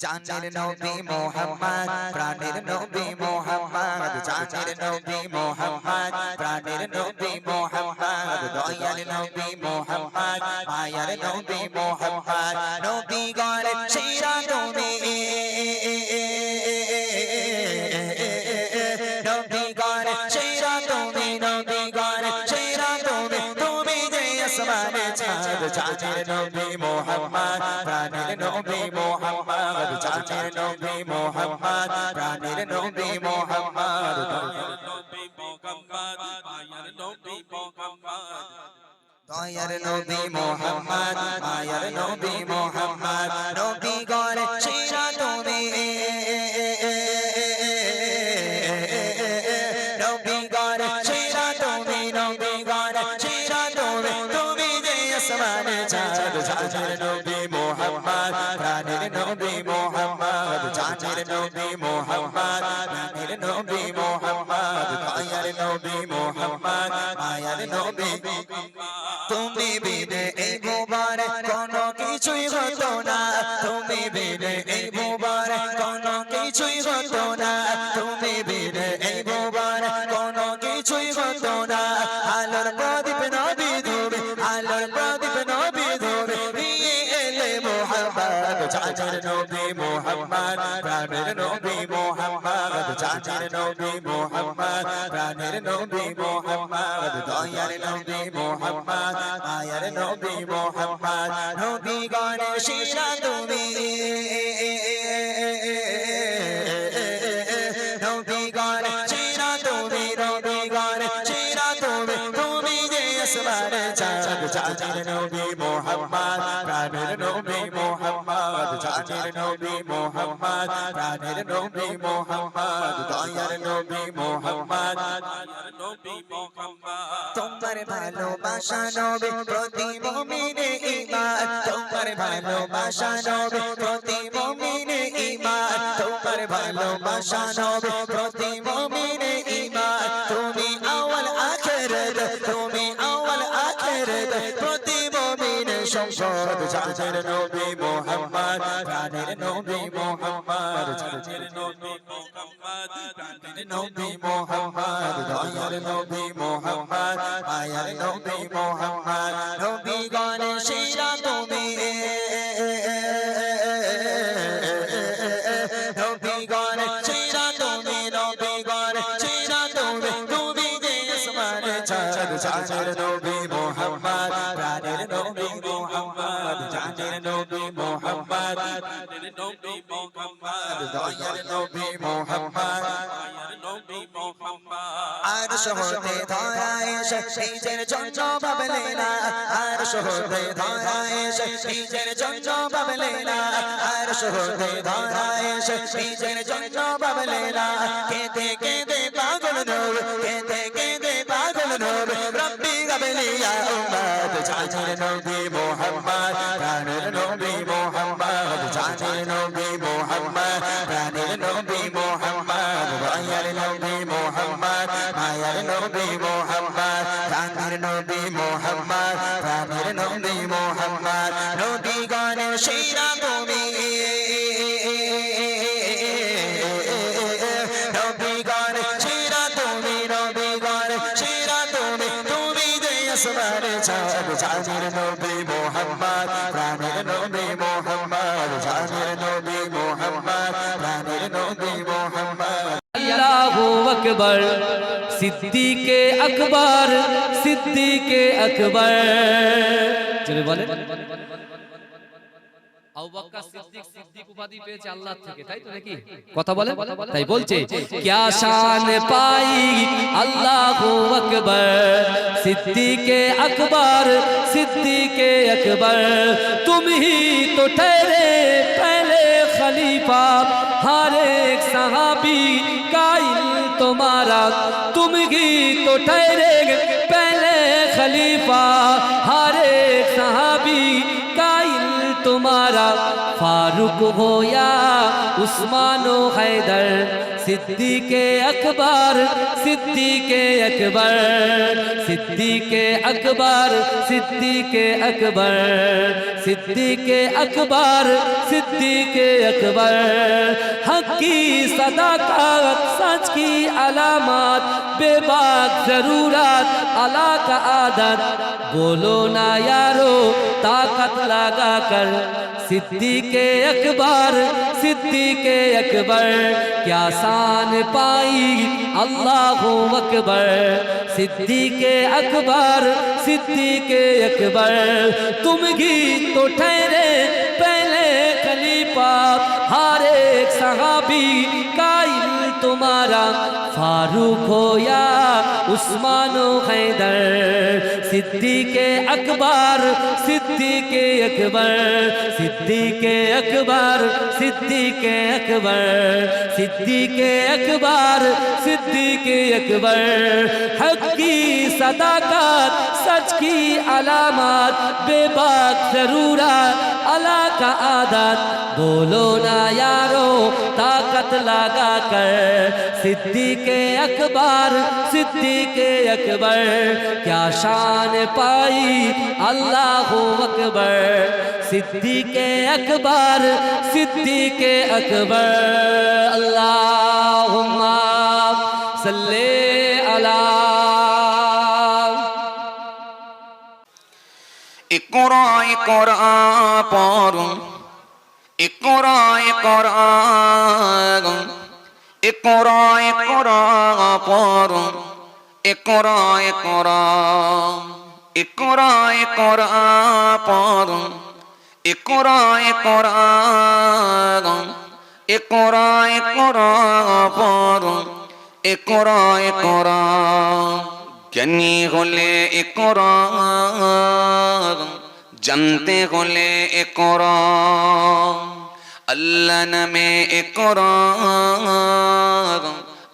জানের নবী মোহাম্মদ প্রাণের নবী মোহাম্মদ জানের নবী মোহাম্মদ প্রাণের নবী মোহাম্মদ দয়ার নবী মোহাম্মদ মায়ার নবী মোহাম্মদ নবী গণের সেরা তুমি নবী গণের সেরা তুমি নবী গণের সেরা তুমি তুমি যে আসমানে চাঁদ জানের নবী মোহাম্মদ প্রাণের নবী মোহাম্মদ জানের নবী মোহাম্মদ প্রাণের নবী মোহাম্মদ দয়ার নবী মোহাম্মদ মায়ার নবী মোহাম্মদ নবী গণের সেরা তুমি নবী গণের সেরা তুমি নবী গণের সেরা তুমি তুমি যে আসমানে চাঁদ জানের নবী মোহাম্মদ প্রাণের নবী মোহাম্মদ জানের নবী মোহাম্মদ প্রাণের নবী মোহাম্মদ দয়ার নবী মোহাম্মদ মায়ার নবী তুমি বিনে এই মুবারক কোনো কিছুই হতো না তুমি বিনে এই মুবারক কোনো কিছুই হতো না তুমি বিনে এই মুবারক কোনো কিছুই হতো না আলোর প্রদীপ নবী ধরে আলোর প্রদীপ নবী ধরে নিয়ে এলে মোহাম্মদ জানের নবী মোহাম্মদ প্রাণের নবী মোহাম্মদ জানের নবী মোহাম্মদ প্রাণের নবী মোহাম্মদ দয়ার নবী মোহাম্মদ মায়ার নবী মোহাম্মদ নবী গণের সেরা তুমি নবী গণের সেরা তুমি নবী গণের সেরা তুমি তুমি যে আসমানে চাঁদ জানের নবী মোহাম্মদ প্রাণের নবী মোহাম্মদ জানের নবী মোহাম্মদ প্রাণের নবী মোহাম্মদ দয়ার নবী মোহাম্মদ তোমার ভালোবাসা নবী প্রতি মুমিনে ঈমান তোমার ভালোবাসা নবী প্রতি মুমিনে ঈমান তোমার ভালোবাসা নবী প্রতি মুমিনে ঈমান তুমি আওয়াল আখিরাত তুমি আওয়াল আখিরাত প্রতি মুমিনে সম্পদ জানের নবী মোহাম্মদ প্রাণের নবী মোহাম্মদ জানের নবী মোহাম্মদ প্রাণের নবী মোহাম্মদ দয়ার নবী মোহাম্মদ মায়ার নবী মোহাম্মদ নবী গণের সেরা তুমি নবী গণের সেরা তুমি নবী গণের সেরা তুমি তুমি যে আসমানে চাঁদ জানের নবী মোহাম্মদ প্রাণের নবী মোহাম্মদ জানের নবী মোহাম্মদ প্রাণের নবী মোহাম্মদ দয়ার নবী মোহাম্মদ মায়ার নবী মোহাম্মদ আর শহরে ধরা এসে নিজের জন্য ভাবলে না আর শহরে ধরা এসে নিজের জন্য ভাবলে না আর শহরে ধরা এসে নিজের জন্য ভাবলে না কেঁদে কেঁদে পাগল নব কেঁদে কেঁদে পাগল নব রব্বি গাবলিয়া উম্মত জানের নবী মোহাম্মদ প্রাণের নবী মোহাম্মদ জানের নবী মোহাম্মদ প্রাণের নবী মোহাম্মদ দয়ার নবী মোহাম্মদ মায়ার নবী মোহাম্মদ প্রাণের নবী মোহাম্মদ প্রাণের নবী মোহাম্মদ নবী গণের সেরা তুমি নবী গণের সেরা তুমি নবী গণের সেরা তুমি তুমি যে আসমানে চাঁদ জানের নবী মোহাম্মদ প্রাণের নবী মোহাম্মদ জানের নবী মোহাম্মদ প্রাণের নবী মোহাম্মদ আল্লাহু আকবার সিদ্দিকে আকবর সিদ্দিকে আকবর চলে বলেন আবু বকর সিদ্দিক সিদ্দিক উপাধি পেয়েছে আল্লাহ থেকে তাই তো নাকি কথা বলে তাই বলছে क्या शान पाई আল্লাহু আকবার সিদ্দিকে আকবর সিদ্দিকে আকবর तुम ही तो ठहरे पहले खलीफा हर एक सहाबी कायल तुम्हारा तुम ही तो ठहरे पहले खलीफा हर एक सहाबी कायल तुम्हारा फारूक फारूक हो या उस्मान व हैदर, सिद्दीक़ अकबर, सिद्दीक़ अकबर, सिद्दीक़ अकबर, सिद्दीक़ अकबर, सिद्दीक़ अकबर, सिद्दीक़ अकबर। हक की सदाकत, सच की अलामत, बेबाक जरूरत, अला का आदत, बोलो ना यारो ताकत लगा कर, सिद्दीक़ अकबर, सिद्दीक़ अकबर, क्या शान पाई अल्लाहू अकबर, सिद्दीक़ अकबर, सिद्दीक़ अकबर। तुम ही तो ठहरे पहले खलीफा, हर एक सहाबी कायल तुम्हारा, फारूक हो या उस्मान व हैदर, सिद्दीक़ अकबर, सिद्दीक़ अकबर, सिद्दीक़ अकबर, सिद्दीक़ अकबर, सिद्दीक़ अकबर, सिद्दीक़ अकबर। हक की सदाकत, सच की अलामत, बेबाक जरूरत, अला का आदत, बोलो ना यारो ताकत लगा कर, सिद्दीक़ अकबर, सिद्दीक़ अकबर, क्या शान पाई अल्लाहू अकबर, सिद्दीक़ अकबर, सिद्दीक़ अकबर। अल्लाहुम्मा सल्ले अला। इक़रा इक़रा पढ़ो, इक़रा इक़रा, इक़रा इक़रा पढ़ो, इक़रा इक़रा, इक़रा इक़रा पढ़ो, इक़रा इक़रा, इक़रा इक़रा पढ़ो, इक़रा इक़रा। জ্ঞানী হলে ইকরা, জানতে হলে ইকরা, আল্লাহ নামে ইকরা,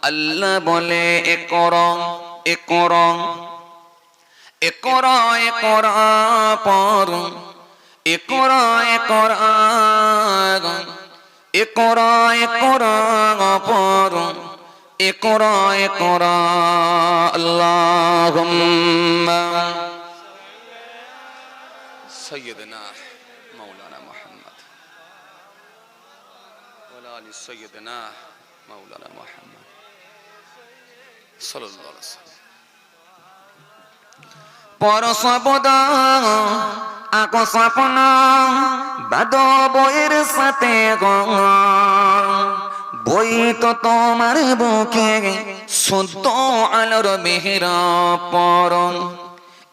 আল্লাহ বলে ইকরা, ইকরা, ইকরা ইকরা পড়ো, ইকরা ইকরা, ইকরা ইকরা পড়ো, इक़रा इक़रा। अल्लाहुम्मा सय्यदना मौलाना मुहम्मद वला आलि सय्यदना मौलाना मुहम्मद सल्लल्लाहु अलैहि वसल्लम। পরশবদা আকো স্বপ্ন বাদো বইয়ের সাথে বই তো তোমার বুকে শুদ্ধ আলোর মেহেরা পরম,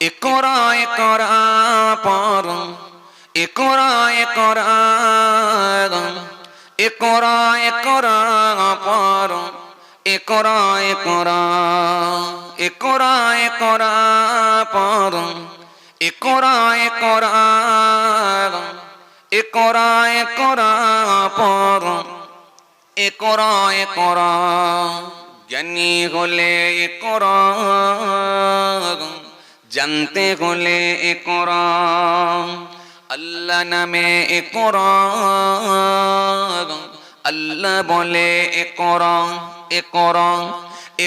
ইকরা ইকরা পরম, ইকরা ইকরা, ইকরা ইকরা পরম, ইকরা ইকরা, ইকরা ইকরা পরম, ইকরা ইকরা, ইকরা ইকরা পরম, ইকরা ইকরা। জ্ঞানী হলে ইকরা, জানতে হলে ইকরা, আল্লাহ নামে ইকরা, আল্লাহ বলে ইকরা, ইকরা,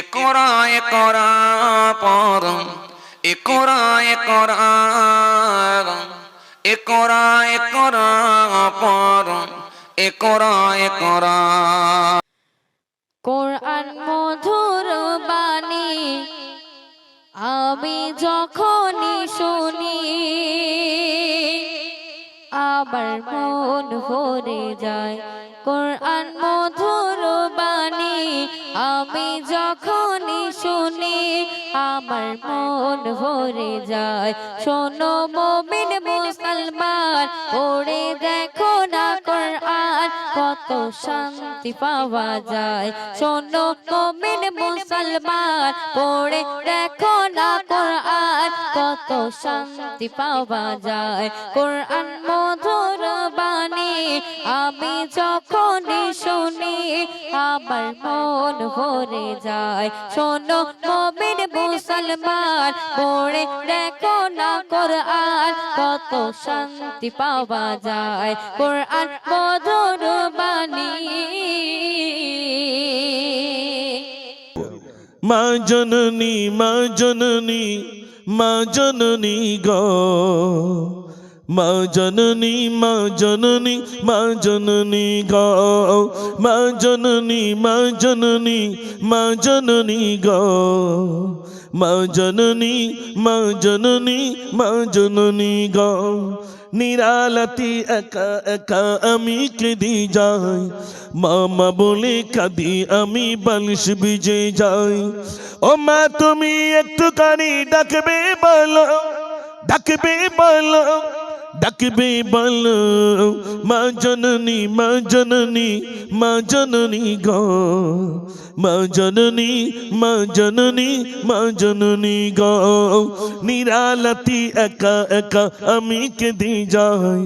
ইকরা ইকরা পড়ো, ইকরা ইকরা, ইকরা ইকরা পড়ো, ইকরা ইকরা। কোরআন মধুর বাণী আমি যখনই শুনি, আমার মন ভরে যায়। কোরআন মধুর বাণী আমি যখনই শুনি, আমার মন ভরে যায়। শোনো মুমিন মুসলমান, পড়ে দেখো না কোরআন, কত শান্তি পাওয়া যায়। শোনো মুমিন মুসলমান, পড়ে দেখো না কোরআন, কত শান্তি পাওয়া যায়। কোরআন মধুর বাণী আমি যখনই শুনি, আমার মন ভরে যায়। শোনো মুমিন মুসলমান পড়ে দেখো না কোরআন কত শান্তি পাওয়া যায় কোরআন মধুর বাণী মা জননী মা জননী মা জননী গো মা জননী মা জননী মা জননী গো মা জননী মা জননী মা জননী গো মা জননী মা জননী মা জননী গো নিরালতি একা একা আমি কেঁদে যাই মামা বলে কাঁদি আমি বালিশ ভিজে যাই ও মা তুমি একটুখানি ডাকবে বলো ডাকবে বলো ডাকবে বলো মা জননী মা জননী মা জননী গো মা জননী মা জননী মা জননী গো নিরালতি একা একা আমি কেঁদে যাই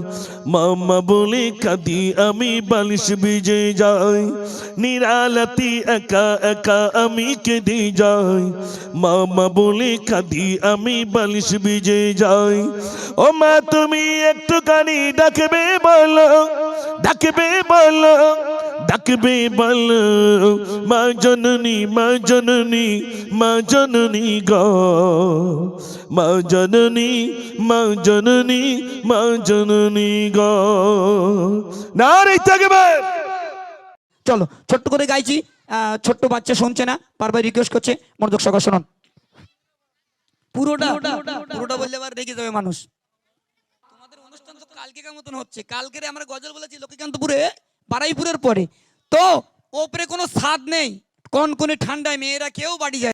মামা বলে কাঁদি আমি বালিশ ভিজে যাই নিরালতি একা একা আমি কেঁদে যাই মামা বলে কাঁদি আমি বালিশ ভিজে যাই ও মা তুমি একটুখানি ডাকবে বলো ডাকবে বলো ডাকবে বলো মা জননী মা জননী মা জননী গো মা জননী মা জননী মা জননী গো নারে তাকবীর। চলো ছোট্ট করে গাইছি, ছোট্ট বাচ্চা শুনছে না, বারবার রিকোয়েস্ট করছে, মনোযোগ সহকারে শুনুন। পুরোটা পুরোটা বললে আবার রেগে যাবে মানুষ। তোমাদের অনুষ্ঠান তো কালকেকার মতন হচ্ছে। কালকেরে আমরা গজল বলেছি লক্ষ্মীকান্তপুরে, বারাইপুরের পরে। তো ওপরে কোনো ছাদ নেই, কনকনে ঠান্ডায় মেয়েরা কেউ বাড়ি যায়।